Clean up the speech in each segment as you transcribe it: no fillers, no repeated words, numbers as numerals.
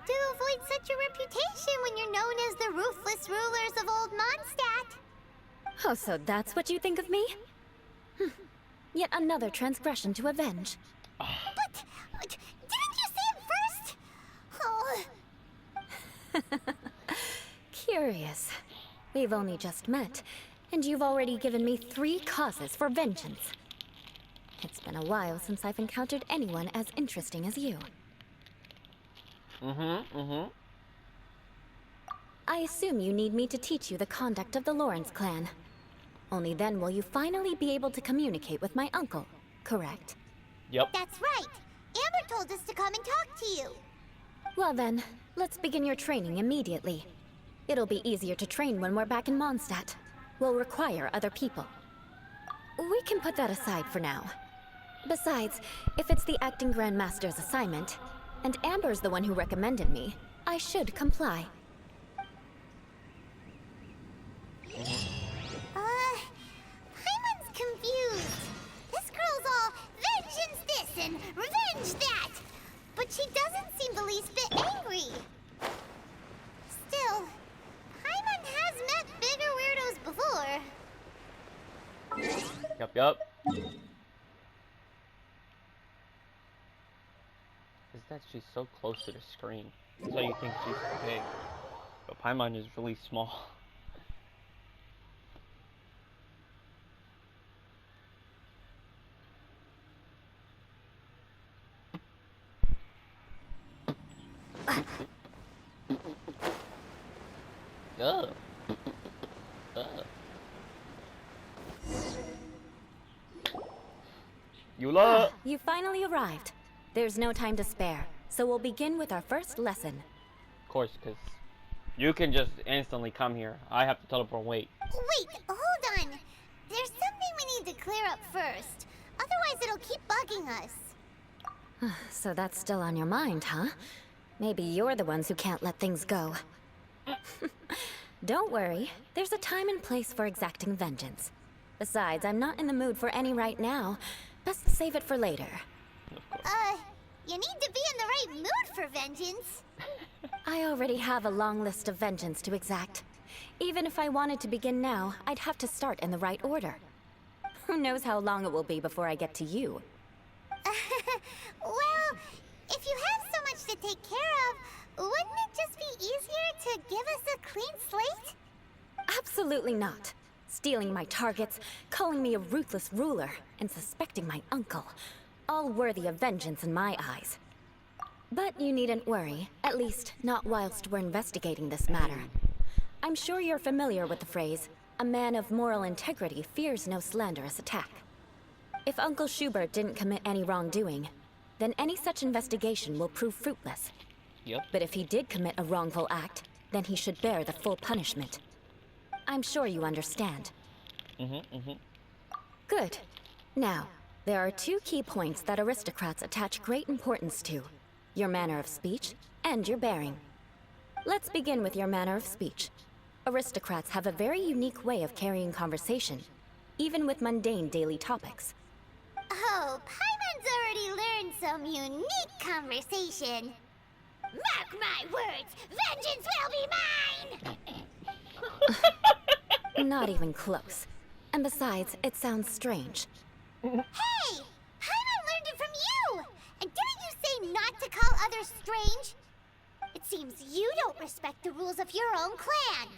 to avoid such a reputation when you're known as the ruthless rulers of Old Mondstadt. Oh, so that's what you think of me? Yet another transgression to avenge. But didn't you say it first? Oh. Curious. We've only just met, and you've already given me 3 causes for vengeance. It's been a while since I've encountered anyone as interesting as you. I assume you need me to teach you the conduct of the Lawrence clan. Only then will you finally be able to communicate with my uncle, correct? Yep. That's right. Amber told us to come and talk to you. Well then, let's begin your training immediately. It'll be easier to train when we're back in Mondstadt. We'll require other people. We can put that aside for now. Besides, if it's the acting Grandmaster's assignment, and Amber's the one who recommended me, I should comply. Paimon's confused. This girl's all vengeance this and revenge that. But she doesn't seem the least bit angry. Still, Paimon has met bigger weirdos before. Yup. Is that she's so close to the screen. That's why you think she's big. But Paimon is really small. Ugh. Eula! You finally arrived. There's no time to spare, so we'll begin with our first lesson. Of course, because you can just instantly come here. I have to teleport and wait. Wait, hold on. There's something we need to clear up first. Otherwise it'll keep bugging us. So that's still on your mind, huh? Maybe you're the ones who can't let things go. Don't worry, there's a time and place for exacting vengeance. Besides, I'm not in the mood for any right now. Best save it for later. Of course. You need to be in the right mood for vengeance. I already have a long list of vengeance to exact. Even if I wanted to begin now, I'd have to start in the right order. Who knows how long it will be before I get to you? Well, if you have so much to take care of, wouldn't it just be easier to give us a clean slate? Absolutely not. Stealing my targets, calling me a ruthless ruler, and suspecting my uncle. All worthy of vengeance in my eyes. But you needn't worry, at least not whilst we're investigating this matter. I'm sure you're familiar with the phrase, a man of moral integrity fears no slanderous attack. If Uncle Schubert didn't commit any wrongdoing, then any such investigation will prove fruitless. Yep. But if he did commit a wrongful act, then he should bear the full punishment. I'm sure you understand. Good. Now, there are 2 key points that aristocrats attach great importance to. Your manner of speech and your bearing. Let's begin with your manner of speech. Aristocrats have a very unique way of carrying conversation, even with mundane daily topics. Oh, Paimon's already learned some unique conversation. Mark my words, vengeance will be mine! Not even close. And besides, it sounds strange. Hey! Paimon learned it from you! And didn't you say not to call others strange? It seems you don't respect the rules of your own clan.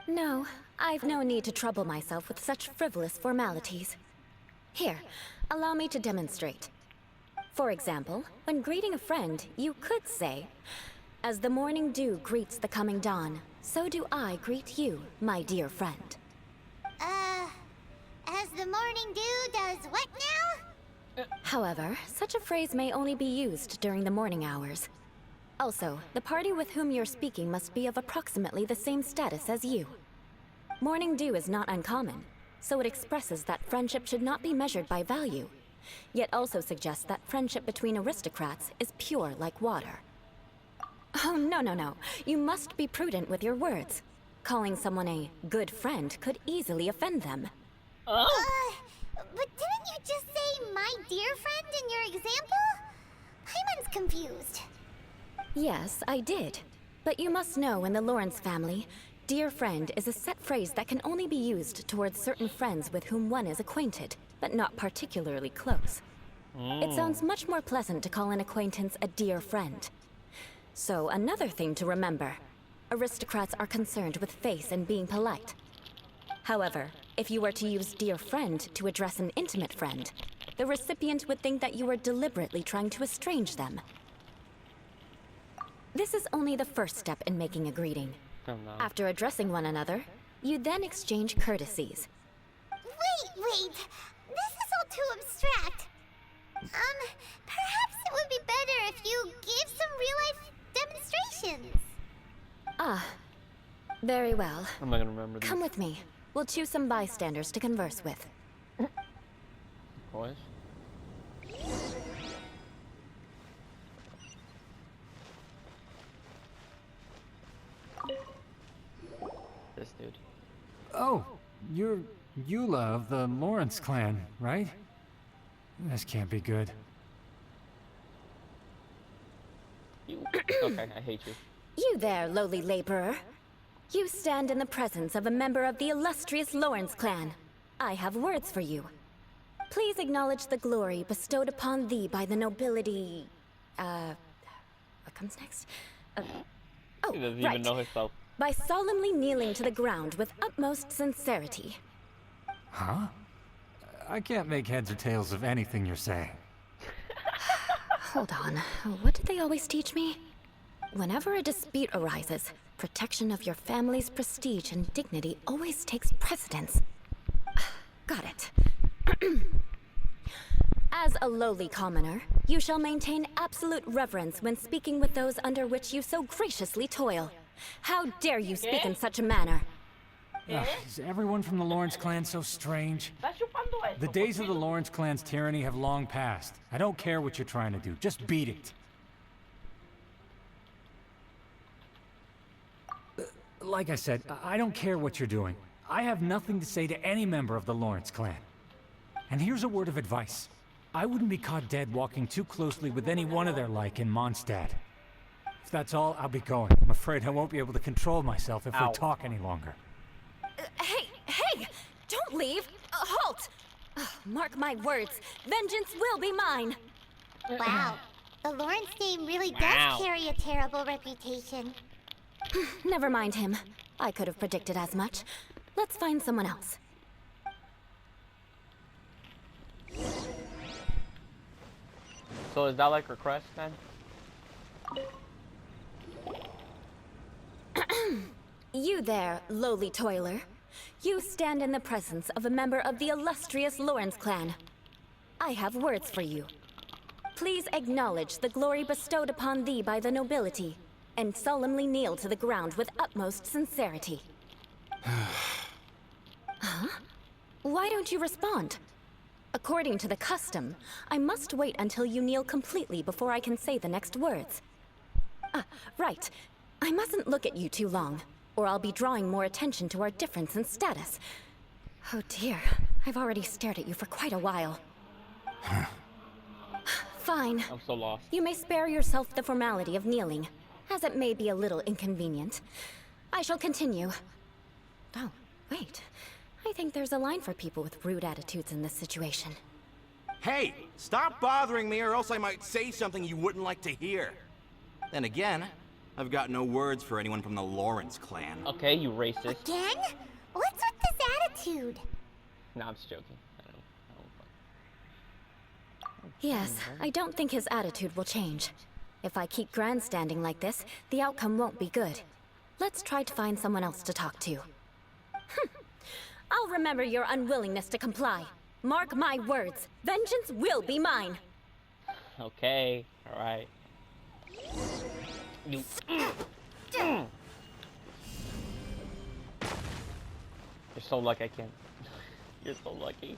No, I've no need to trouble myself with such frivolous formalities. Here, allow me to demonstrate. For example, when greeting a friend, you could say, "As the morning dew greets the coming dawn, so do I greet you, my dear friend." As the morning dew does what now? However, such a phrase may only be used during the morning hours. Also, the party with whom you're speaking must be of approximately the same status as you. Morning dew is not uncommon, so it expresses that friendship should not be measured by value, yet also suggests that friendship between aristocrats is pure like water. Oh, no. You must be prudent with your words. Calling someone a good friend could easily offend them. But didn't you just say my dear friend in your example? Paimon's confused. Yes, I did. But you must know in the Lawrence family, dear friend is a set phrase that can only be used towards certain friends with whom one is acquainted, but not particularly close. It sounds much more pleasant to call an acquaintance a dear friend. So another thing to remember, aristocrats are concerned with face and being polite. However, if you were to use dear friend to address an intimate friend, the recipient would think that you were deliberately trying to estrange them. This is only the first step in making a greeting. Oh, no. After addressing one another, you then exchange courtesies. Wait. This is all too abstract. Perhaps it would be better if you gave some real-life demonstrations. Ah, very well. I'm not gonna remember these. Come with me. We'll choose some bystanders to converse with. Boys. This dude. Oh, you're Eula of the Lawrence clan, right? This can't be good. You. Okay, I hate you. You there, lowly laborer. You stand in the presence of a member of the illustrious Lawrence clan. I have words for you. Please acknowledge the glory bestowed upon thee by the nobility... what comes next? Oh, He doesn't right. even know himself. By solemnly kneeling to the ground with utmost sincerity. Huh? I can't make heads or tails of anything you're saying. Hold on. What did they always teach me? Whenever a dispute arises, protection of your family's prestige and dignity always takes precedence. Got it. As a lowly commoner, you shall maintain absolute reverence when speaking with those under which you so graciously toil. How dare you speak in such a manner? Ugh, is everyone from the Lawrence clan so strange? The days of the Lawrence clan's tyranny have long passed. I don't care what you're trying to do. Just beat it. Like I said, I don't care what you're doing. I have nothing to say to any member of the Lawrence clan. And here's a word of advice. I wouldn't be caught dead walking too closely with any one of their like in Mondstadt. If that's all, I'll be going. I'm afraid I won't be able to control myself if we talk any longer. Hey! Don't leave! Halt! Mark my words, vengeance will be mine! Wow. The Lawrence name really does Wow. carry a terrible reputation. Never mind him. I could have predicted as much. Let's find someone else. So is that like request then? You there, lowly toiler. You stand in the presence of a member of the illustrious Lawrence clan. I have words for you. Please acknowledge the glory bestowed upon thee by the nobility, and solemnly kneel to the ground with utmost sincerity. Huh? Why don't you respond? According to the custom, I must wait until you kneel completely before I can say the next words. Right. I mustn't look at you too long, or I'll be drawing more attention to our difference in status. Oh dear, I've already stared at you for quite a while. Fine. I'm so lost. You may spare yourself the formality of kneeling, as it may be a little inconvenient. I shall continue. Oh, wait. I think there's a line for people with rude attitudes in this situation. Hey, stop bothering me or else I might say something you wouldn't like to hear. Then again, I've got no words for anyone from the Lawrence clan. Okay, you racist. Again? What's with this attitude? No, I'm just joking. I don't Yes, I don't think his attitude will change. If I keep grandstanding like this, the outcome won't be good. Let's try to find someone else to talk to. I'll remember your unwillingness to comply. Mark my words, vengeance will be mine. Okay, alright. You. You're so lucky I can't. You're so lucky.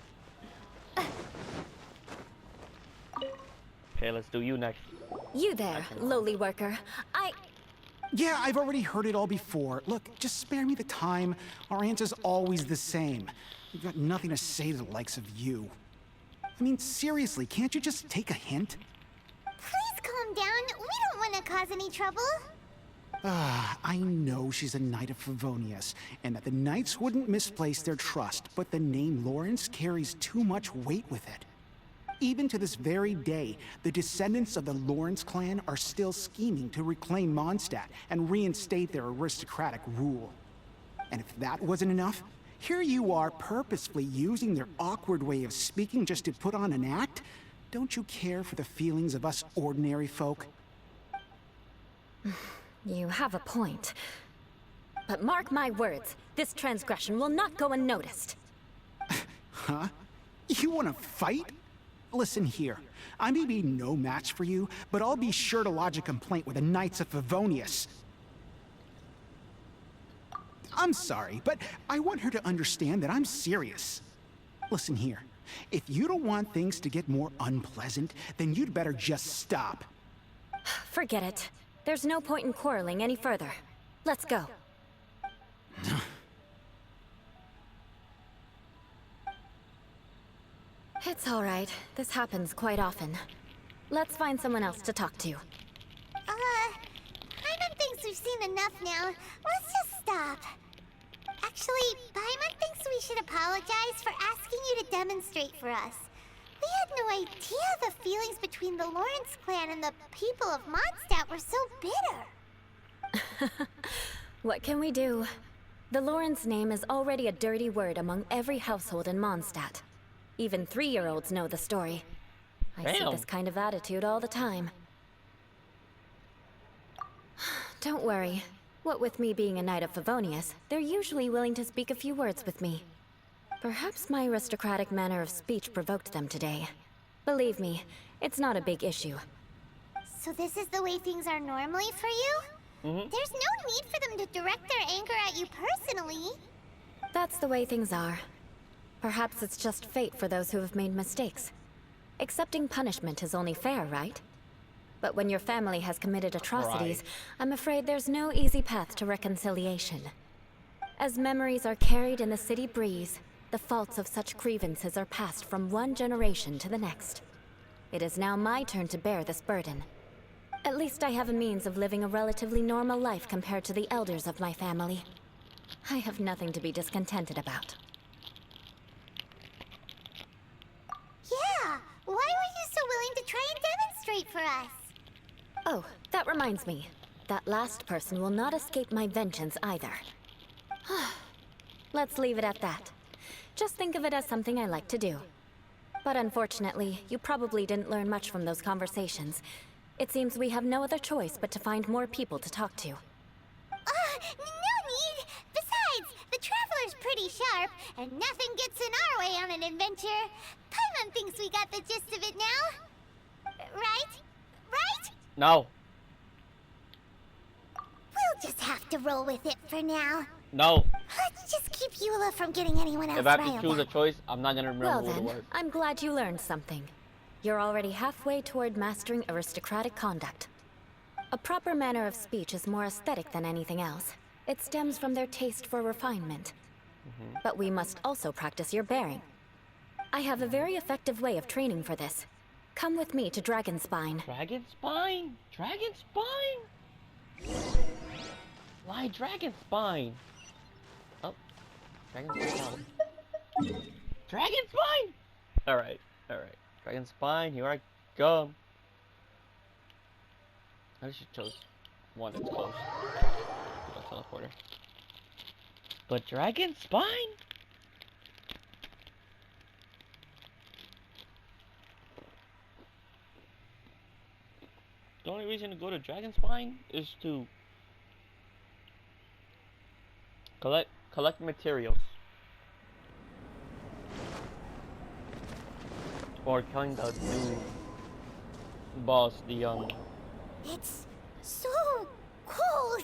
Okay, let's do you next. You there, lowly worker. Yeah, I've already heard it all before. Look, just spare me the time. Our answer's always the same. We've got nothing to say to the likes of you. I mean, seriously, can't you just take a hint? Please calm calm down. We don't want to cause any trouble. I know she's a Knight of Favonius, and that the Knights wouldn't misplace their trust, but the name Lawrence carries too much weight with it. Even to this very day, the descendants of the Lawrence clan are still scheming to reclaim Mondstadt and reinstate their aristocratic rule. And if that wasn't enough, here you are purposefully using their awkward way of speaking just to put on an act? Don't you care for the feelings of us ordinary folk? You have a point. But mark my words, this transgression will not go unnoticed. Huh? You want to fight? Listen here, I may be no match for you, but I'll be sure to lodge a complaint with the Knights of Favonius. I'm sorry, but I want her to understand that I'm serious. Listen here, if you don't want things to get more unpleasant, then you'd better just stop. Forget it. There's no point in quarreling any further. Let's go. It's all right. This happens quite often. Let's find someone else to talk to. Paimon thinks we've seen enough now. Let's just stop. Actually, Paimon thinks we should apologize for asking you to demonstrate for us. We had no idea the feelings between the Lawrence clan and the people of Mondstadt were so bitter. What can we do? The Lawrence name is already a dirty word among every household in Mondstadt. Even 3-year-olds know the story. I see Damn. this kind of attitude all the time. Don't worry. What with me being a Knight of Favonius, they're usually willing to speak a few words with me. Perhaps my aristocratic manner of speech provoked them today. Believe me, it's not a big issue. So this is the way things are normally for you? There's no need for them to direct their anger at you personally. That's the way things are. Perhaps it's just fate for those who have made mistakes. Accepting punishment is only fair, right? But when your family has committed atrocities, Right. I'm afraid there's no easy path to reconciliation. As memories are carried in the city breeze, the faults of such grievances are passed from one generation to the next. It is now my turn to bear this burden. At least I have a means of living a relatively normal life compared to the elders of my family. I have nothing to be discontented about. Yeah, why were you so willing to try and demonstrate for us? Oh, that reminds me. That last person will not escape my vengeance either. Let's leave it at that. Just think of it as something I like to do. But unfortunately, you probably didn't learn much from those conversations. It seems we have no other choice but to find more people to talk to. No need! Besides, the Traveler's pretty sharp, and nothing gets in our way on an adventure. Paimon thinks we got the gist of it now. Right? Right? No. We'll just have to roll with it for now. No. Let's just keep Eula from getting anyone else If I have to riled choose a up. choice, I'm not gonna remember Well what it then, was. I'm glad you learned something. You're already halfway toward mastering aristocratic conduct. A proper manner of speech is more aesthetic than anything else. It stems from their taste for refinement. But we must also practice your bearing. I have a very effective way of training for this. Come with me to Dragonspine. Dragon Spine? Dragon Spine? Why Dragon Spine? Oh, Dragon Spine. Dragon Spine! Alright, alright. Dragon Spine, here I come. I should chose one that's close. That's teleporter. But Dragon Spine? The only reason to go to Dragon Spine is to collect materials. Or killing the new boss, It's so cold.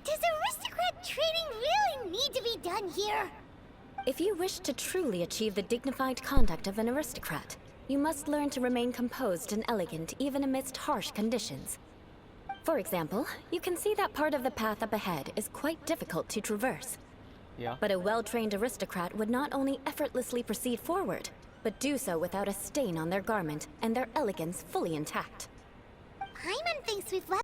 Does aristocrat training really need to be done here? If you wish to truly achieve the dignified conduct of an aristocrat, you must learn to remain composed and elegant even amidst harsh conditions. For example, you can see that part of the path up ahead is quite difficult to traverse. yeah. But a well-trained aristocrat would not only effortlessly proceed forward, but do so without a stain on their garment and their elegance fully intact. Paimon thinks we've left